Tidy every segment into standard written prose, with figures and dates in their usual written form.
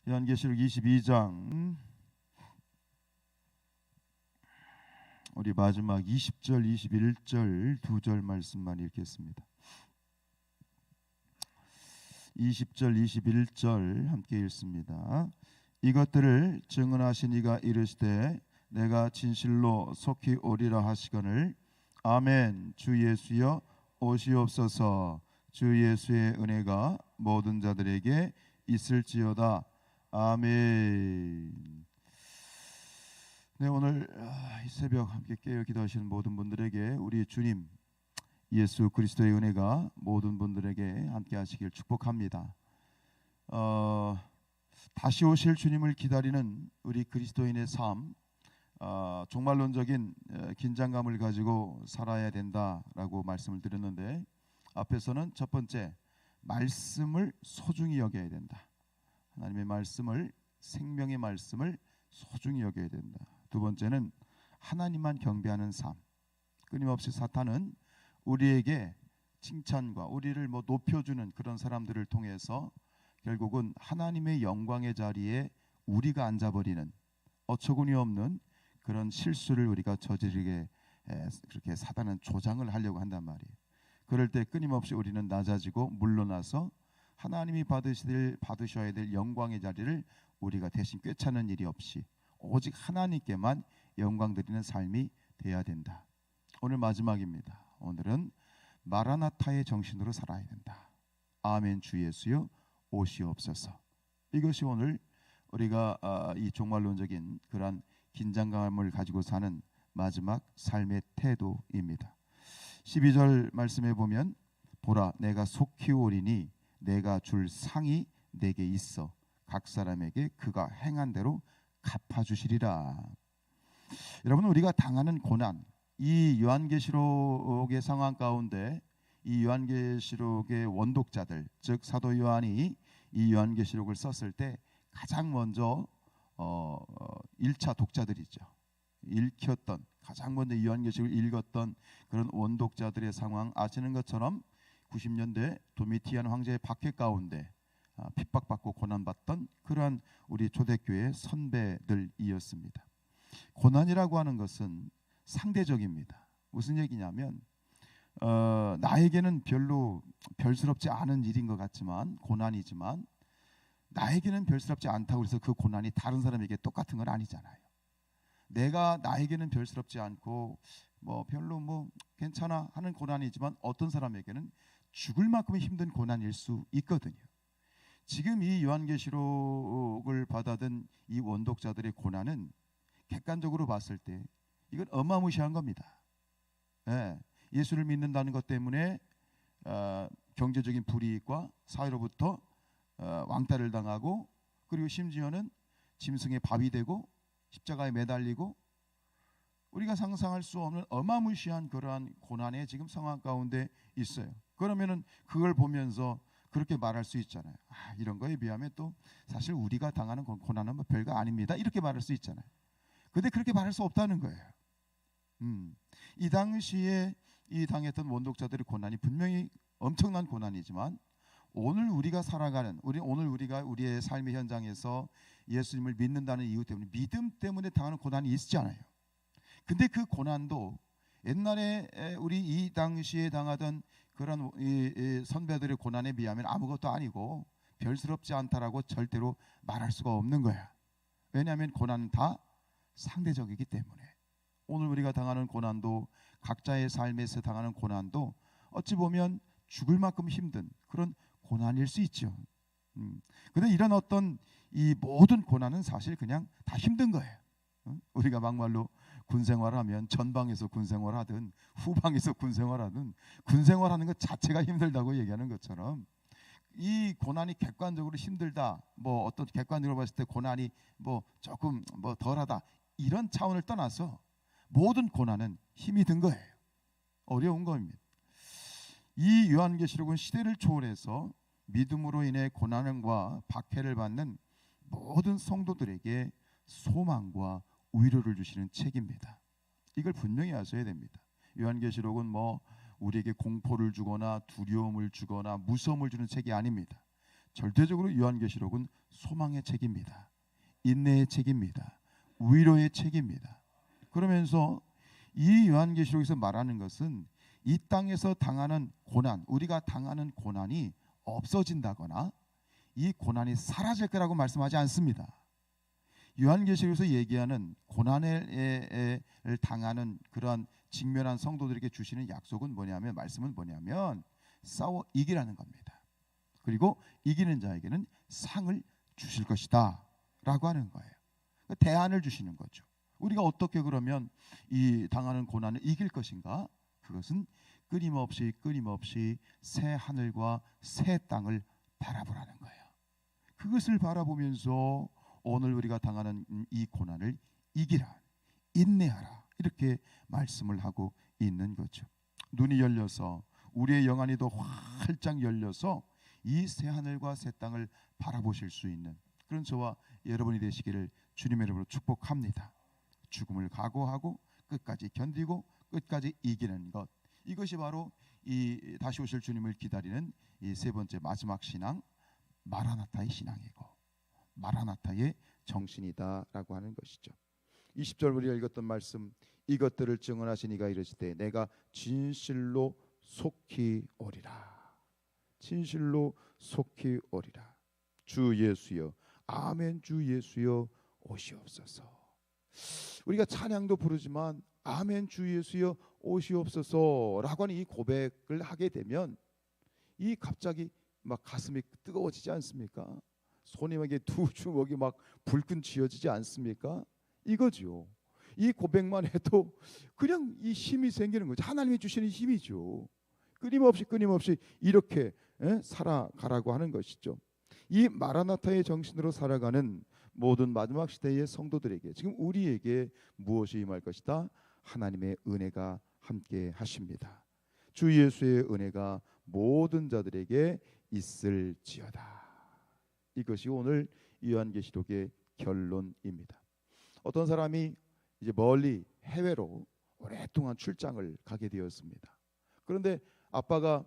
요한계시록 22장 우리 마지막 20절 21절 두 절 말씀만 읽겠습니다. 20절 21절 함께 읽습니다. 이것들을 증언하신 이가 이르시되 내가 진실로 속히 오리라 하시거늘 아멘. 주 예수여 오시옵소서. 주 예수의 은혜가 모든 자들에게 있을지어다. 아멘. 네, 오늘 이 새벽 함께 깨어 기도하시는 모든 분들에게 우리 주님 예수 그리스도의 은혜가 모든 분들에게 함께 하시길 축복합니다. 다시 오실 주님을 기다리는 우리 그리스도인의 삶, 종말론적인 긴장감을 가지고 살아야 된다라고 말씀을 드렸는데, 앞에서는 첫 번째 말씀을 소중히 여겨야 된다. 하나님의 말씀을, 생명의 말씀을 소중히 여겨야 된다. 두 번째는 하나님만 경배하는 삶. 끊임없이 사탄은 우리에게 칭찬과 우리를 높여주는 그런 사람들을 통해서 결국은 하나님의 영광의 자리에 우리가 앉아버리는 어처구니 없는 그런 실수를 우리가 저지르게 그렇게 사단은 조장을 하려고 한단 말이에요. 그럴 때 끊임없이 우리는 낮아지고 물러나서 하나님이 받으셔야 될 영광의 자리를 우리가 대신 꿰차는 일이 없이 오직 하나님께만 영광 드리는 삶이 돼야 된다. 오늘 마지막입니다. 오늘은 마라나타의 정신으로 살아야 된다. 아멘. 주 예수여 오시옵소서. 이것이 오늘 우리가 이 종말론적인 그러한 긴장감을 가지고 사는 마지막 삶의 태도입니다. 12절 말씀에 보면 보라 내가 속히 오리니 내가 줄 상이 내게 있어 각 사람에게 그가 행한 대로 갚아주시리라. 여러분, 우리가 당하는 고난, 이 요한계시록의 상황 가운데 이 요한계시록의 원독자들, 즉 사도 요한이 이 요한계시록을 썼을 때 가장 먼저 1차 독자들이죠. 읽혔던, 가장 먼저 요한계시록을 읽었던 그런 원독자들의 상황 아시는 것처럼 90년대 도미티안 황제의 박해 가운데 핍박받고 고난받던 그러한 우리 초대교회 선배들이었습니다. 고난이라고 하는 것은 상대적입니다. 무슨 얘기냐면 나에게는 별로 별스럽지 않은 일인 것 같지만, 고난이지만 나에게는 별스럽지 않다고 해서 그 고난이 다른 사람에게 똑같은 건 아니잖아요. 내가 나에게는 별스럽지 않고 별로 괜찮아 하는 고난이지만 어떤 사람에게는 죽을 만큼 힘든 고난일 수 있거든요. 지금 이 요한계시록을 받아든 이 원독자들의 고난은 객관적으로 봤을 때 이건 어마무시한 겁니다. 예수를 믿는다는 것 때문에 경제적인 불이익과 사회로부터 왕따를 당하고, 그리고 심지어는 짐승의 밥이 되고 십자가에 매달리고, 우리가 상상할 수 없는 어마무시한 그러한 고난의 지금 상황 가운데 있어요. 그러면은 그걸 보면서 그렇게 말할 수 있잖아요. 이런 거에 비하면 또 사실 우리가 당하는 고난은 별거 아닙니다. 이렇게 말할 수 있잖아요. 근데 그렇게 말할 수 없다는 거예요. 이 당시에 이 당했던 원독자들의 고난이 분명히 엄청난 고난이지만, 오늘 우리가 살아가는 오늘 우리가 우리의 삶의 현장에서 예수님을 믿는다는 이유 때문에, 믿음 때문에 당하는 고난이 있잖아요. 근데 그 고난도 옛날에 우리 이 당시에 당하던 그런 이 선배들의 고난에 비하면 아무것도 아니고 별스럽지 않다라고 절대로 말할 수가 없는 거야. 왜냐하면 고난은 다 상대적이기 때문에. 오늘 우리가 당하는 고난도, 각자의 삶에서 당하는 고난도 어찌 보면 죽을 만큼 힘든 그런 고난일 수 있죠. 근데 이런 어떤 이 모든 고난은 사실 그냥 다 힘든 거예요. 우리가 막말로 군생활하면 전방에서 군생활하든 후방에서 군생활하든 군생활하는 것 자체가 힘들다고 얘기하는 것처럼, 이 고난이 객관적으로 힘들다, 어떤 객관적으로 봤을 때 고난이 조금 덜하다, 이런 차원을 떠나서 모든 고난은 힘이 든 거예요. 어려운 겁니다. 이 요한계시록은 시대를 초월해서 믿음으로 인해 고난과 박해를 받는 모든 성도들에게 소망과 위로를 주시는 책입니다. 이걸 분명히 아셔야 됩니다. 요한계시록은 우리에게 공포를 주거나 두려움을 주거나 무서움을 주는 책이 아닙니다. 절대적으로 요한계시록은 소망의 책입니다. 인내의 책입니다. 위로의 책입니다. 그러면서 이 요한계시록에서 말하는 것은 이 땅에서 당하는 고난, 우리가 당하는 고난이 없어진다거나 이 고난이 사라질 거라고 말씀하지 않습니다. 요한계시록에서 얘기하는 고난을 당하는 그러한 직면한 성도들에게 주시는 약속은 뭐냐면, 말씀은 뭐냐면 싸워 이기라는 겁니다. 그리고 이기는 자에게는 상을 주실 것이다 라고 하는 거예요. 대안을 주시는 거죠. 우리가 어떻게 그러면 이 당하는 고난을 이길 것인가? 그것은 끊임없이 새 하늘과 새 땅을 바라보라는 거예요. 그것을 바라보면서 오늘 우리가 당하는 이 고난을 이기라, 인내하라, 이렇게 말씀을 하고 있는 거죠. 눈이 열려서 우리의 영안이 더 활짝 열려서 이 새 하늘과 새 땅을 바라보실 수 있는 그런 저와 여러분이 되시기를 주님의 이름으로 축복합니다. 죽음을 각오하고 끝까지 견디고 끝까지 이기는 것, 이것이 바로 이 다시 오실 주님을 기다리는 이 세 번째 마지막 신앙, 마라나타의 신앙이고 마라나타의 정신이다라고 하는 것이죠. 20절 우리가 읽었던 말씀, 이것들을 증언하신 이가 이르시되 내가 진실로 속히 오리라. 진실로 속히 오리라. 주 예수여, 아멘. 주 예수여 오시옵소서. 우리가 찬양도 부르지만 아멘 주 예수여 오시옵소서라고 하는 이 고백을 하게 되면 이 갑자기 막 가슴이 뜨거워지지 않습니까? 손님에게 두 주먹이 막 불끈 쥐어지지 않습니까? 이거죠. 이 고백만 해도 그냥 이 힘이 생기는 거죠. 하나님이 주시는 힘이죠. 끊임없이 이렇게 살아가라고 하는 것이죠. 이 마라나타의 정신으로 살아가는 모든 마지막 시대의 성도들에게 지금 우리에게 무엇이 임할 것이다? 하나님의 은혜가 함께 하십니다. 주 예수의 은혜가 모든 자들에게 있을지어다. 이것이 오늘 요한계시록의 결론입니다. 어떤 사람이 이제 멀리 해외로 오랫동안 출장을 가게 되었습니다. 그런데 아빠가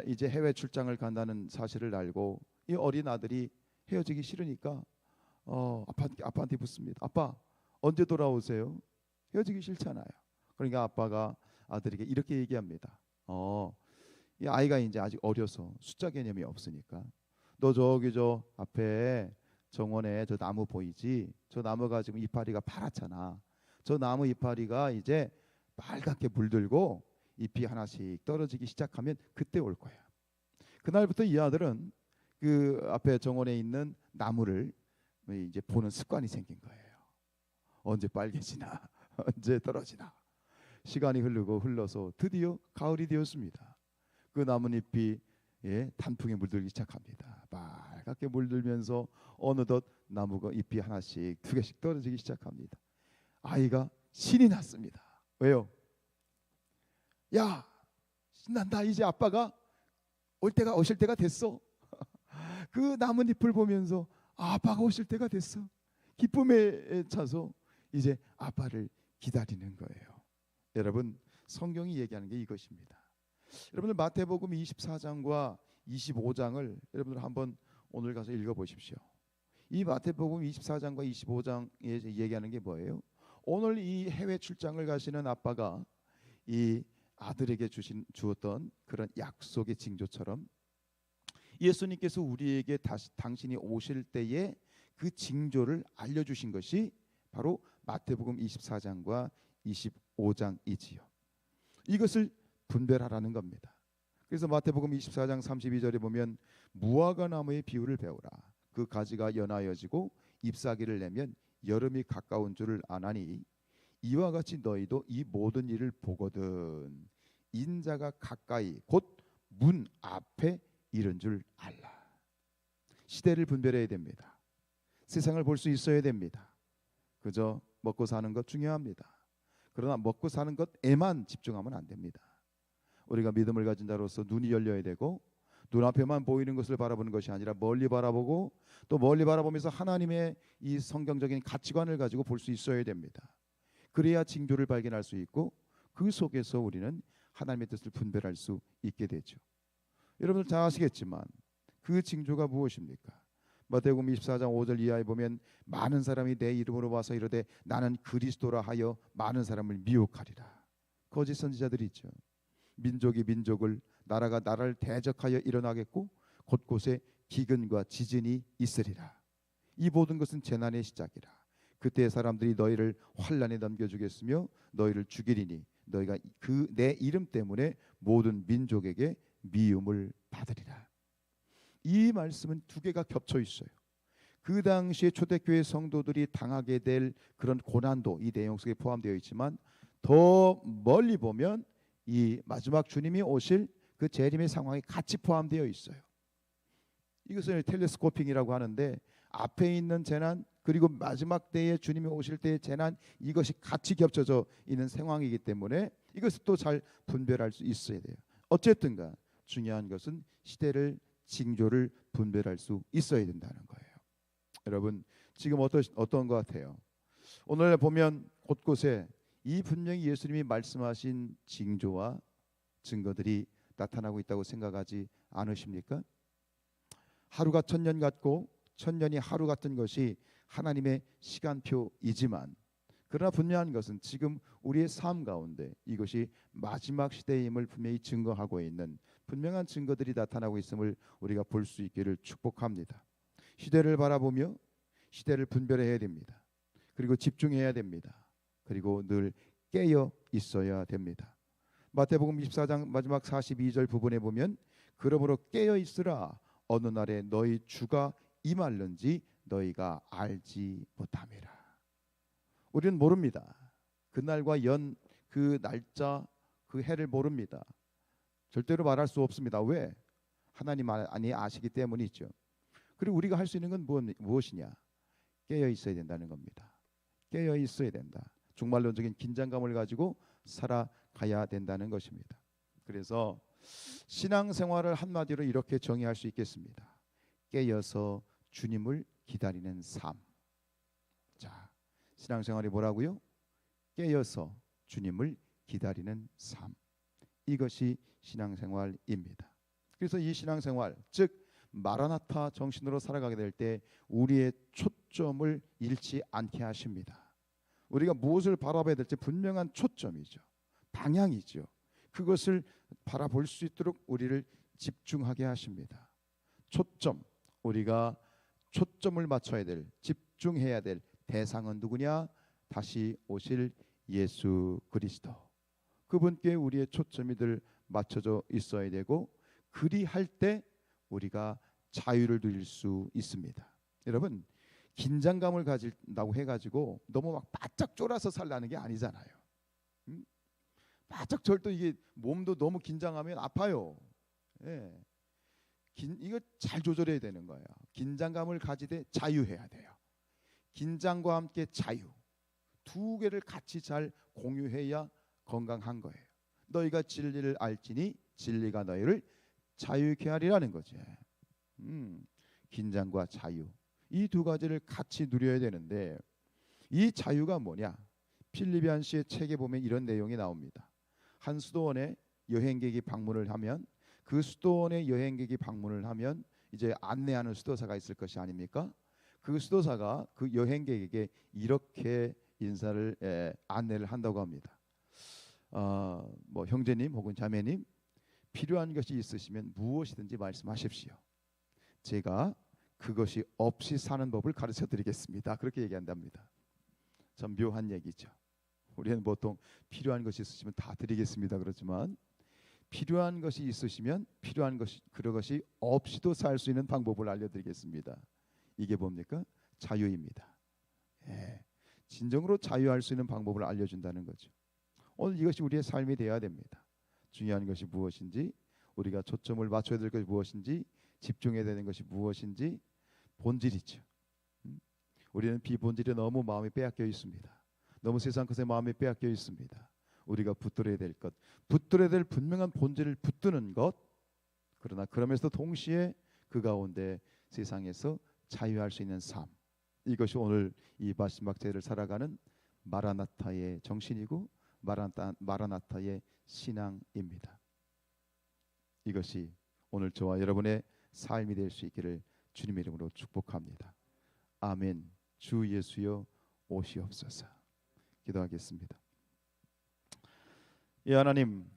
이제 해외 출장을 간다는 사실을 알고 이 어린 아들이 헤어지기 싫으니까 아빠한테 묻습니다. 아빠 언제 돌아오세요? 헤어지기 싫잖아요. 그러니까 아빠가 아들에게 이렇게 얘기합니다. 이 아이가 이제 아직 어려서 숫자 개념이 없으니까 너 저기 저 앞에 정원에 저 나무 보이지? 저 나무가 지금 이파리가 파랗잖아. 저 나무 이파리가 이제 빨갛게 물들고 잎이 하나씩 떨어지기 시작하면 그때 올 거야. 그날부터 이 아들은 그 앞에 정원에 있는 나무를 이제 보는 습관이 생긴 거예요. 언제 빨개지나 언제 떨어지나. 시간이 흘러서 드디어 가을이 되었습니다. 그 나뭇잎이 단풍에 물들기 시작합니다. 빨갛게 물들면서 어느덧 나무가 잎이 하나씩 두 개씩 떨어지기 시작합니다. 아이가 신이 났습니다. 왜요? 야, 신난다. 이제 아빠가 오실 때가 됐어. 그 나뭇잎을 보면서 아빠가 오실 때가 됐어. 기쁨에 차서 이제 아빠를 기다리는 거예요. 여러분, 성경이 얘기하는 게 이것입니다. 여러분들 마태복음 24장과 25장을 여러분들 한번 오늘 가서 읽어보십시오. 이 마태복음 24장과 25장에 얘기하는 게 뭐예요? 오늘 이 해외 출장을 가시는 아빠가 이 아들에게 주었던 그런 약속의 징조처럼 예수님께서 우리에게 당신이 오실 때에 그 징조를 알려주신 것이 바로 마태복음 24장과 25장이지요. 이것을 분별하라는 겁니다. 그래서 마태복음 24장 32절에 보면 무화과 나무의 비유를 배우라. 그 가지가 연하여지고 잎사귀를 내면 여름이 가까운 줄을 아나니 이와 같이 너희도 이 모든 일을 보거든 인자가 가까이 곧 문 앞에 이른 줄 알라. 시대를 분별해야 됩니다. 세상을 볼 수 있어야 됩니다. 그저 먹고 사는 것 중요합니다. 그러나 먹고 사는 것에만 집중하면 안 됩니다. 우리가 믿음을 가진 자로서 눈이 열려야 되고 눈앞에만 보이는 것을 바라보는 것이 아니라 멀리 바라보고 또 멀리 바라보면서 하나님의 이 성경적인 가치관을 가지고 볼 수 있어야 됩니다. 그래야 징조를 발견할 수 있고 그 속에서 우리는 하나님의 뜻을 분별할 수 있게 되죠. 여러분들 잘 아시겠지만 그 징조가 무엇입니까? 마태복음 24장 5절 이하에 보면 많은 사람이 내 이름으로 와서 이르되 나는 그리스도라 하여 많은 사람을 미혹하리라. 거짓 선지자들이 있죠. 민족이 민족을, 나라가 나라를 대적하여 일어나겠고 곳곳에 기근과 지진이 있으리라. 이 모든 것은 재난의 시작이라. 그때 사람들이 너희를 환난에 넘겨주겠으며 너희를 죽이리니 너희가 그 내 이름 때문에 모든 민족에게 미움을 받으리라. 이 말씀은 두 개가 겹쳐 있어요. 그 당시에 초대교회 성도들이 당하게 될 그런 고난도 이 내용 속에 포함되어 있지만 더 멀리 보면 이 마지막 주님이 오실 그 재림의 상황이 같이 포함되어 있어요. 이것을 텔레스코핑이라고 하는데 앞에 있는 재난 그리고 마지막 때에 주님이 오실 때의 재난, 이것이 같이 겹쳐져 있는 상황이기 때문에 이것을 또 잘 분별할 수 있어야 돼요. 어쨌든가 중요한 것은 시대를, 징조를 분별할 수 있어야 된다는 거예요. 여러분 지금 어떤 것 같아요? 오늘 보면 곳곳에 이 분명히 예수님이 말씀하신 징조와 증거들이 나타나고 있다고 생각하지 않으십니까? 하루가 천년 같고 천년이 하루 같은 것이 하나님의 시간표이지만, 그러나 분명한 것은 지금 우리의 삶 가운데 이것이 마지막 시대임을 분명히 증거하고 있는 분명한 증거들이 나타나고 있음을 우리가 볼 수 있기를 축복합니다. 시대를 바라보며 시대를 분별해야 됩니다. 그리고 집중해야 됩니다. 그리고 늘 깨어 있어야 됩니다. 마태복음 24장 마지막 42절 부분에 보면 그러므로 깨어 있으라. 어느 날에 너희 주가 임할는지 너희가 알지 못함이라. 우리는 모릅니다. 그날과 그 날짜, 그 해를 모릅니다. 절대로 말할 수 없습니다. 왜? 하나님 안에 아시기 때문이죠. 그리고 우리가 할 수 있는 건 무엇이냐? 깨어 있어야 된다는 겁니다. 깨어 있어야 된다. 종말론적인 긴장감을 가지고 살아가야 된다는 것입니다. 그래서 신앙생활을 한마디로 이렇게 정의할 수 있겠습니다. 깨어서 주님을 기다리는 삶. 자, 신앙생활이 뭐라고요? 깨어서 주님을 기다리는 삶. 이것이 신앙생활입니다. 그래서 이 신앙생활, 즉 마라나타 정신으로 살아가게 될 때 우리의 초점을 잃지 않게 하십니다. 우리가 무엇을 바라봐야 될지 분명한 초점이죠. 방향이죠. 그것을 바라볼 수 있도록 우리를 집중하게 하십니다. 초점, 우리가 초점을 맞춰야 될, 집중해야 될 대상은 누구냐? 다시 오실 예수 그리스도. 그분께 우리의 초점이 늘 맞춰져 있어야 되고, 그리할 때 우리가 자유를 누릴 수 있습니다. 여러분, 긴장감을 가진다고 해가지고 너무 막 바짝 쫄아서 살라는 게 아니잖아요. 바짝 절도 이게 몸도 너무 긴장하면 아파요. 예. 이거 잘 조절해야 되는 거예요. 긴장감을 가지되 자유해야 돼요. 긴장과 함께 자유, 두 개를 같이 잘 공유해야 건강한 거예요. 너희가 진리를 알지니 진리가 너희를 자유케 하리라는 거죠. 긴장과 자유, 이 두 가지를 같이 누려야 되는데, 이 자유가 뭐냐? 필리비안 씨의 책에 보면 이런 내용이 나옵니다. 한 수도원에 여행객이 방문을 하면, 그 수도원에 여행객이 방문을 하면 이제 안내하는 수도사가 있을 것이 아닙니까? 그 수도사가 그 여행객에게 이렇게 인사를 안내를 한다고 합니다. 뭐 형제님 혹은 자매님, 필요한 것이 있으시면 무엇이든지 말씀하십시오. 제가 그것이 없이 사는 법을 가르쳐 드리겠습니다. 그렇게 얘기한답니다. 참 묘한 얘기죠. 우리는 보통 필요한 것이 있으시면 다 드리겠습니다 그렇지만, 필요한 것이 있으시면 그것이 없이도 살 수 있는 방법을 알려드리겠습니다. 이게 뭡니까? 자유입니다. 예, 진정으로 자유할 수 있는 방법을 알려준다는 거죠. 오늘 이것이 우리의 삶이 되어야 됩니다. 중요한 것이 무엇인지, 우리가 초점을 맞춰야 될 것이 무엇인지, 집중해야 되는 것이 무엇인지, 본질이죠. 우리는 비본질에 너무 마음이 빼앗겨 있습니다. 너무 세상 것에 마음이 빼앗겨 있습니다. 우리가 붙들어야 될 것, 붙들어야 될 분명한 본질을 붙드는 것, 그러나 그러면서도 동시에 그 가운데 세상에서 자유할 수 있는 삶, 이것이 오늘 이 마지막 때를 살아가는 마라나타의 정신이고 마라나타의 신앙입니다. 이것이 오늘 저와 여러분의 삶이 될 수 있기를 주님의 이름으로 축복합니다. 아멘. 주 예수여 오시옵소서. 기도하겠습니다. 예, 하나님,